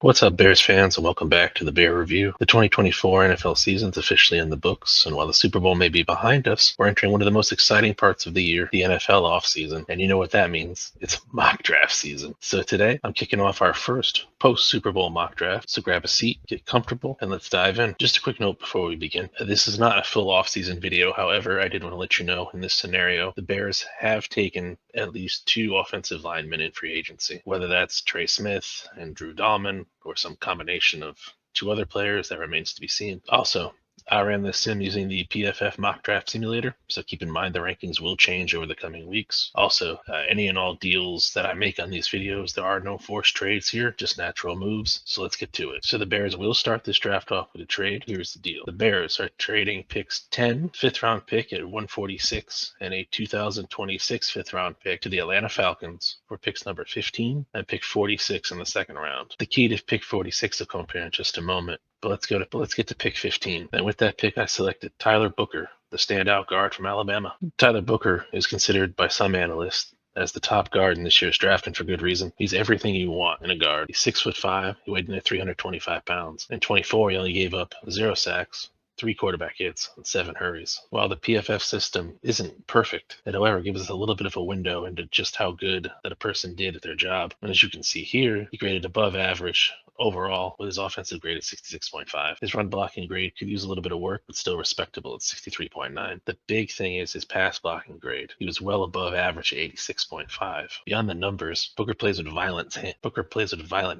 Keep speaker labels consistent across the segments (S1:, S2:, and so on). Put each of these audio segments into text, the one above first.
S1: What's up, Bears fans, and welcome back to the Bear Review. The 2024 NFL season's officially in the books, and while the Super Bowl may be behind us, we're entering one of the most exciting parts of the year, the NFL offseason. And you know what that means. It's mock draft season. So today, I'm kicking off our first post-Super Bowl mock draft. So grab a seat, get comfortable, and let's dive in. Just a quick note before we begin. This is not a full offseason video. However, I did want to let you know in this scenario, the Bears have taken at least 2 offensive linemen in free agency, whether that's Trey Smith and Drew Dahlman, or some combination of 2 other players. That remains to be seen. Also, I ran this sim using the PFF mock draft simulator, so keep in mind the rankings will change over the coming weeks. Also, any and all deals that I make on these videos, there are no forced trades here, just natural moves. So let's get to it. So the Bears will start this draft off with a trade. Here's the deal. The Bears are trading picks 10, 5th round pick at 146, and a 2026 5th round pick to the Atlanta Falcons for picks number 15 and pick 46 in the 2nd round. The key to pick 46 will come up here in just a moment. But let's get to pick 15. And with that pick, I selected Tyler Booker, the standout guard from Alabama. Tyler Booker is considered by some analysts as the top guard in this year's draft, and for good reason. He's everything you want in a guard. He's 6'5", he weighed in at 325 pounds. In 24, he only gave up 0 sacks, 3 quarterback hits, and 7 hurries. While the PFF system isn't perfect, it however gives us a little bit of a window into just how good that a person did at their job. And as you can see here, he graded above average overall, with his offensive grade at 66.5. His run blocking grade could use a little bit of work, but still respectable at 63.9. The big thing is his pass blocking grade. He was well above average at 86.5. Beyond the numbers, Booker plays with violent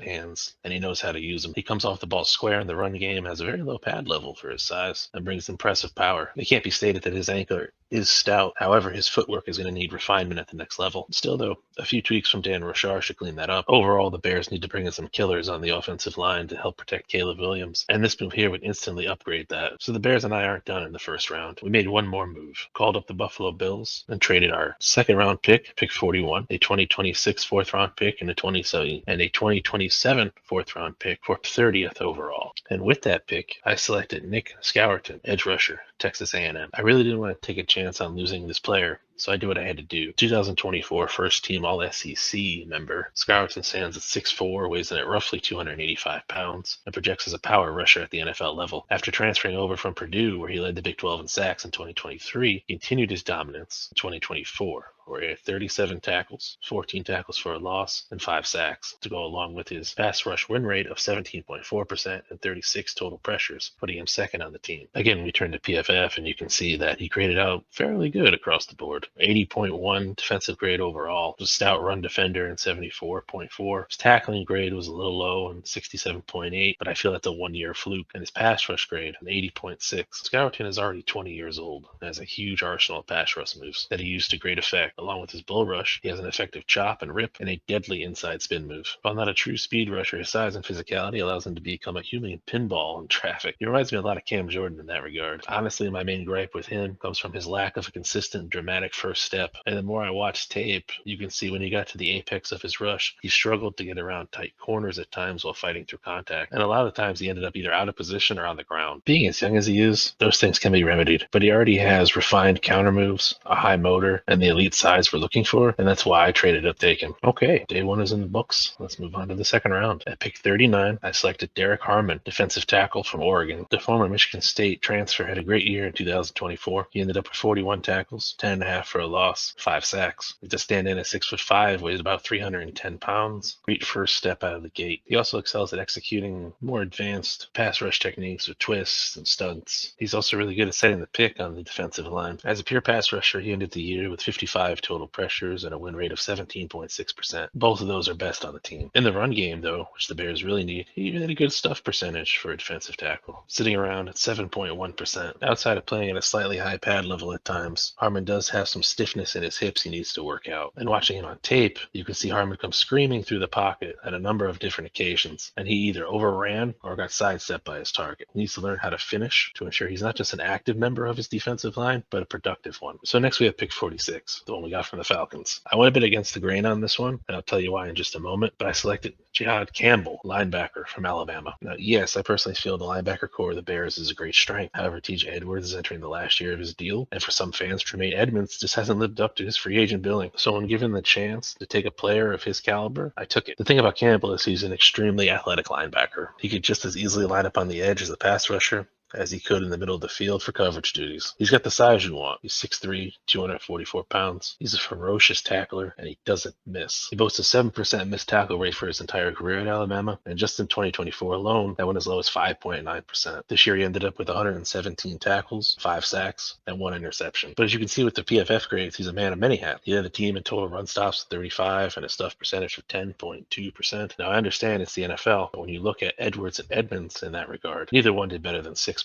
S1: hands, and he knows how to use them. He comes off the ball square in the run game, has a very low pad level for his size, and brings impressive power. It can't be stated that his ankle is stout. However, his footwork is going to need refinement at the next level. Still, though, a few tweaks from Dan Rochar should clean that up. Overall, the Bears need to bring in some killers on the offensive line to help protect Caleb Williams, and this move here would instantly upgrade that. So the Bears and I aren't done in the 1st round. We made one more move, called up the Buffalo Bills, and traded our 2nd round pick, pick 41, a 2026 4th round pick, and a 2027 4th round pick for 30th overall. And with that pick, I selected Nick Scourton, edge rusher, Texas A&M. I really didn't want to take a chance on losing this player, so I did what I had to do. 2024 first team All-SEC member, Scourton stands at 6'4", weighs in at roughly 285 pounds, and projects as a power rusher at the NFL level. After transferring over from Purdue, where he led the Big 12 in sacks in 2023, he continued his dominance in 2024. Where he had 37 tackles, 14 tackles for a loss, and 5 sacks, to go along with his pass rush win rate of 17.4% and 36 total pressures, putting him 2nd on the team. Again, we turn to PFF, and you can see that he graded out fairly good across the board. 80.1 defensive grade overall, was a stout run defender in 74.4. His tackling grade was a little low in 67.8, but I feel that's a 1-year fluke. And his pass rush grade, an 80.6. Scourton is already 20 years old and has a huge arsenal of pass rush moves that he used to great effect. Along with his bull rush, he has an effective chop and rip and a deadly inside spin move. While not a true speed rusher, his size and physicality allows him to become a human pinball in traffic. He reminds me a lot of Cam Jordan in that regard. Honestly, my main gripe with him comes from his lack of a consistent, dramatic first step. And the more I watch tape, you can see when he got to the apex of his rush, he struggled to get around tight corners at times while fighting through contact. And a lot of times he ended up either out of position or on the ground. Being as young as he is, those things can be remedied. But he already has refined counter moves, a high motor, and the elite size we're looking for, and that's why I traded up to take him. Okay, day 1 is in the books. Let's move on to the 2nd round. At pick 39, I selected Derrick Harmon, defensive tackle from Oregon. The former Michigan State transfer had a great year in 2024. He ended up with 41 tackles, 10.5 for a loss, 5 sacks. He's a stand-in at 6'5", weighs about 310 pounds. Great first step out of the gate. He also excels at executing more advanced pass rush techniques with twists and stunts. He's also really good at setting the pick on the defensive line. As a pure pass rusher, he ended the year with 55 total pressures and a win rate of 17.6%. Both of those are best on the team. In the run game, though, which the Bears really need, he had a good stuff percentage for a defensive tackle, sitting around at 7.1%. Outside of playing at a slightly high pad level at times, Harmon does have some stiffness in his hips he needs to work out. And watching him on tape, you can see Harmon come screaming through the pocket at a number of different occasions, and he either overran or got sidestepped by his target. He needs to learn how to finish to ensure he's not just an active member of his defensive line, but a productive one. So next we have pick 46, the one we got from the Falcons. I went a bit against the grain on this one, and I'll tell you why in just a moment, but I selected Jihaad Campbell, linebacker from Alabama. Now, yes, I personally feel the linebacker core of the Bears is a great strength. However, TJ Edwards is entering the last year of his deal, and for some fans, Tremaine Edmonds just hasn't lived up to his free agent billing. So when given the chance to take a player of his caliber, I took it. The thing about Campbell is he's an extremely athletic linebacker. He could just as easily line up on the edge as a pass rusher as he could in the middle of the field for coverage duties. He's got the size you want. He's 6'3", 244 pounds. He's a ferocious tackler, and he doesn't miss. He boasts a 7% missed tackle rate for his entire career at Alabama, and just in 2024 alone, that went as low as 5.9%. This year, he ended up with 117 tackles, 5 sacks, and 1 interception. But as you can see with the PFF grades, he's a man of many hats. He led the team in total run stops with 35 and a stuff percentage of 10.2%. Now, I understand it's the NFL, but when you look at Edwards and Edmonds in that regard, neither one did better than 6.6%.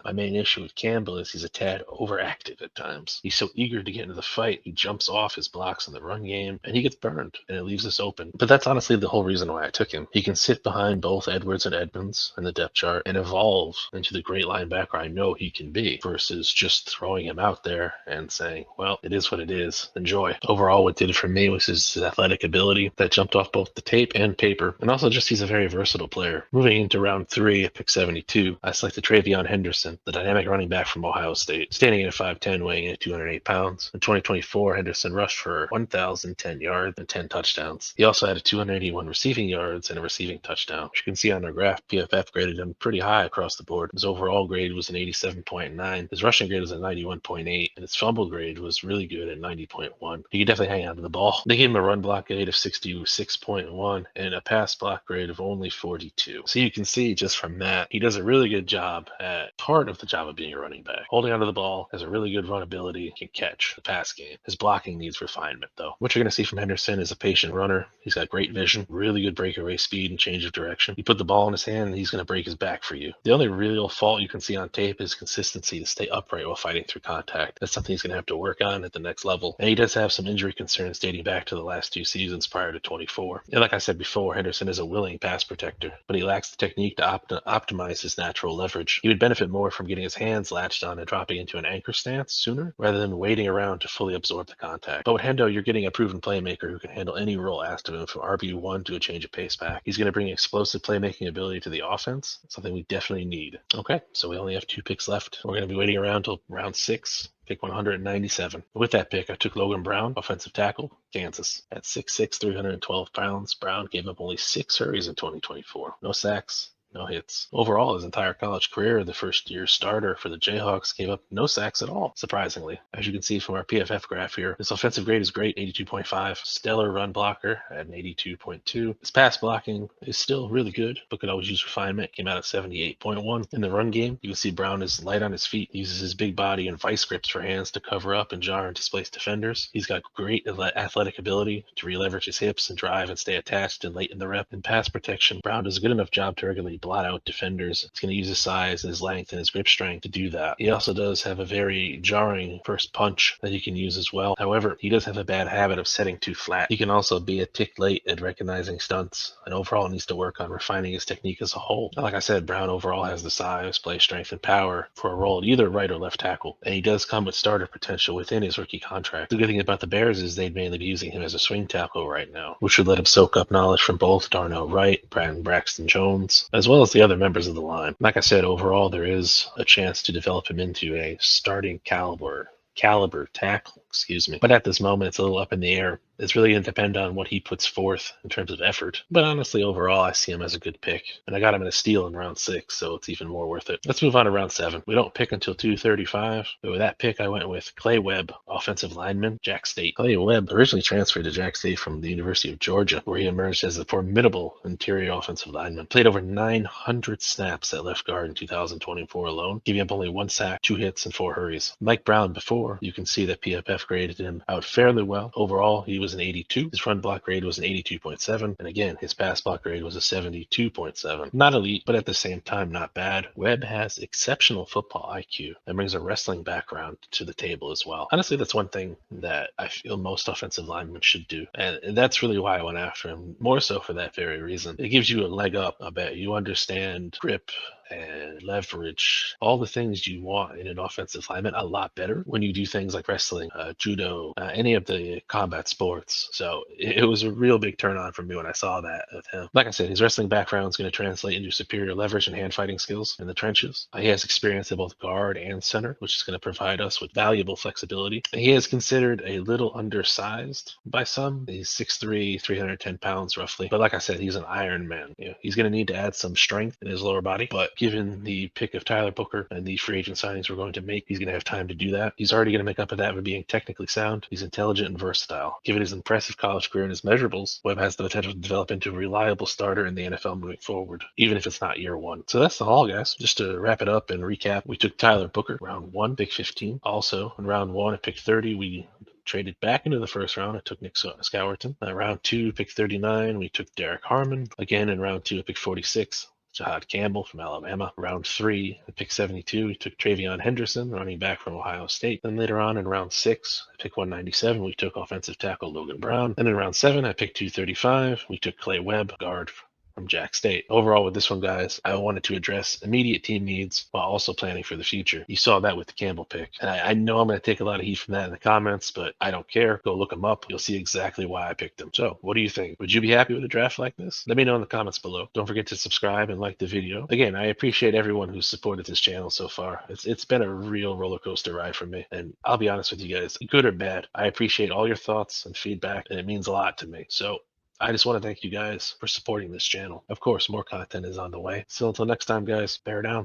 S1: My main issue with Campbell is he's a tad overactive at times. He's so eager to get into the fight, he jumps off his blocks in the run game, and he gets burned, and it leaves us open. But that's honestly the whole reason why I took him. He can sit behind both Edwards and Edmonds in the depth chart and evolve into the great linebacker I know he can be, versus just throwing him out there and saying, well, it is what it is. Enjoy. Overall, what did it for me was his athletic ability that jumped off both the tape and paper, and also just he's a very versatile player. Moving into round 3 at pick 72, I selected Treveyon Henderson, the dynamic running back from Ohio State. Standing at 5'10", weighing in at 208 pounds. In 2024, Henderson rushed for 1,010 yards and 10 touchdowns. He also had 281 receiving yards and a receiving touchdown. As you can see on our graph, PFF graded him pretty high across the board. His overall grade was an 87.9, his rushing grade was a 91.8, and his fumble grade was really good at 90.1. He could definitely hang on to the ball. They gave him a run block grade of 66.1 and a pass block grade of only 42. So you can see just from that, he does a really good job at part of the job of being a running back. Holding onto the ball, has a really good run ability, can catch the pass game. His blocking needs refinement, though. What you're going to see from Henderson is a patient runner. He's got great vision, really good breakaway speed and change of direction. You put the ball in his hand, and he's going to break his back for you. The only real fault you can see on tape is consistency to stay upright while fighting through contact. That's something he's going to have to work on at the next level. And he does have some injury concerns dating back to the last 2 seasons prior to 24. And like I said before, Henderson is a willing pass protector, but he lacks the technique to optimize his natural leverage. He would benefit more from getting his hands latched on and dropping into an anchor stance sooner rather than waiting around to fully absorb the contact. But with Hendo, you're getting a proven playmaker who can handle any role asked of him from RB1 to a change of pace back. He's going to bring explosive playmaking ability to the offense, something we definitely need. Okay, so we only have 2 picks left. We're going to be waiting around till round 6. Pick 197. With that pick, I took Logan Brown, offensive tackle, Kansas. At 6'6", 312 pounds, Brown gave up only 6 hurries in 2024. No sacks, no hits. Overall, his entire college career, the first-year starter for the Jayhawks gave up no sacks at all, surprisingly. As you can see from our PFF graph here, his offensive grade is great, 82.5. Stellar run blocker at an 82.2. His pass blocking is still really good, but could always use refinement. Came out at 78.1. In the run game, you can see Brown is light on his feet. He uses his big body and vice grips for hands to cover up and jar and displace defenders. He's got great athletic ability to re-leverage his hips and drive and stay attached and late in the rep. In pass protection, Brown does a good enough job to regularly blot out defenders. It's going to use his size and his length and his grip strength to do that. He also does have a very jarring first punch that he can use as well. However, he does have a bad habit of setting too flat. He can also be a tick late at recognizing stunts, and overall needs to work on refining his technique as a whole. Like I said, Brown overall has the size, play strength, and power for a role at either right or left tackle, and he does come with starter potential within his rookie contract. The good thing about the Bears is they'd mainly be using him as a swing tackle right now, which would let him soak up knowledge from both Darnell Wright, Brandon Braxton Jones, as well as the other members of the line. Like I said, overall, there is a chance to develop him into a starting caliber tackle, but at this moment it's a little up in the air. It's really going to depend on what he puts forth in terms of effort. But honestly, overall, I see him as a good pick. And I got him in a steal in round 6, so it's even more worth it. Let's move on to round 7. We don't pick until 235. But with that pick, I went with Clay Webb, offensive lineman, Jack State. Clay Webb originally transferred to Jack State from the University of Georgia, where he emerged as a formidable interior offensive lineman. Played over 900 snaps at left guard in 2024 alone, giving up only 1 sack, 2 hits, and 4 hurries. Like Brown before, you can see that PFF graded him out fairly well. Overall, he was an 82. His run block grade was an 82.7. And again, his pass block grade was a 72.7. Not elite, but at the same time, not bad. Webb has exceptional football IQ and brings a wrestling background to the table as well. Honestly, that's one thing that I feel most offensive linemen should do. And that's really why I went after him, more so for that very reason. It gives you a leg up, I bet. You understand grip and leverage, all the things you want in an offensive lineman a lot better when you do things like wrestling, judo, any of the combat sports. So it was a real big turn on for me when I saw that of him. Like I said, his wrestling background is going to translate into superior leverage and hand fighting skills in the trenches. He has experience at both guard and center, which is going to provide us with valuable flexibility. He is considered a little undersized by some. He's 6'3", 310 pounds roughly. But like I said, he's an Iron Man. He's going to need to add some strength in his lower body. But given the pick of Tyler Booker and the free agent signings we're going to make, he's going to have time to do that. He's already going to make up for that by being technically sound. He's intelligent and versatile. Given his impressive college career and his measurables, Webb has the potential to develop into a reliable starter in the NFL moving forward, even if it's not year one. So that's the haul, guys. Just to wrap it up and recap, we took Tyler Booker, round 1, pick 15. Also, in round 1 at pick 30, we traded back into the first round. I took Nick Scourton. Round 2, pick 39, we took Derrick Harmon. Again, in round 2, at pick 46, Jihaad Campbell from Alabama. Round 3, at pick 72, we took Treveyon Henderson, running back from Ohio State. Then later on in round 6, at pick 197, we took offensive tackle Logan Brown. And in round 7, at pick 235, we took Clay Webb, guard from Jack State. Overall, with this one, guys, I wanted to address immediate team needs while also planning for the future. You saw that with the Campbell pick. And I know I'm going to take a lot of heat from that in the comments, but I don't care. Go look them up. You'll see exactly why I picked them. So what do you think? Would you be happy with a draft like this? Let me know in the comments below. Don't forget to subscribe and like the video. Again, I appreciate everyone who's supported this channel so far. It's been a real roller coaster ride for me. And I'll be honest with you guys, good or bad, I appreciate all your thoughts and feedback, and it means a lot to me. So I just want to thank you guys for supporting this channel. Of course, more content is on the way. So until next time, guys, bear down.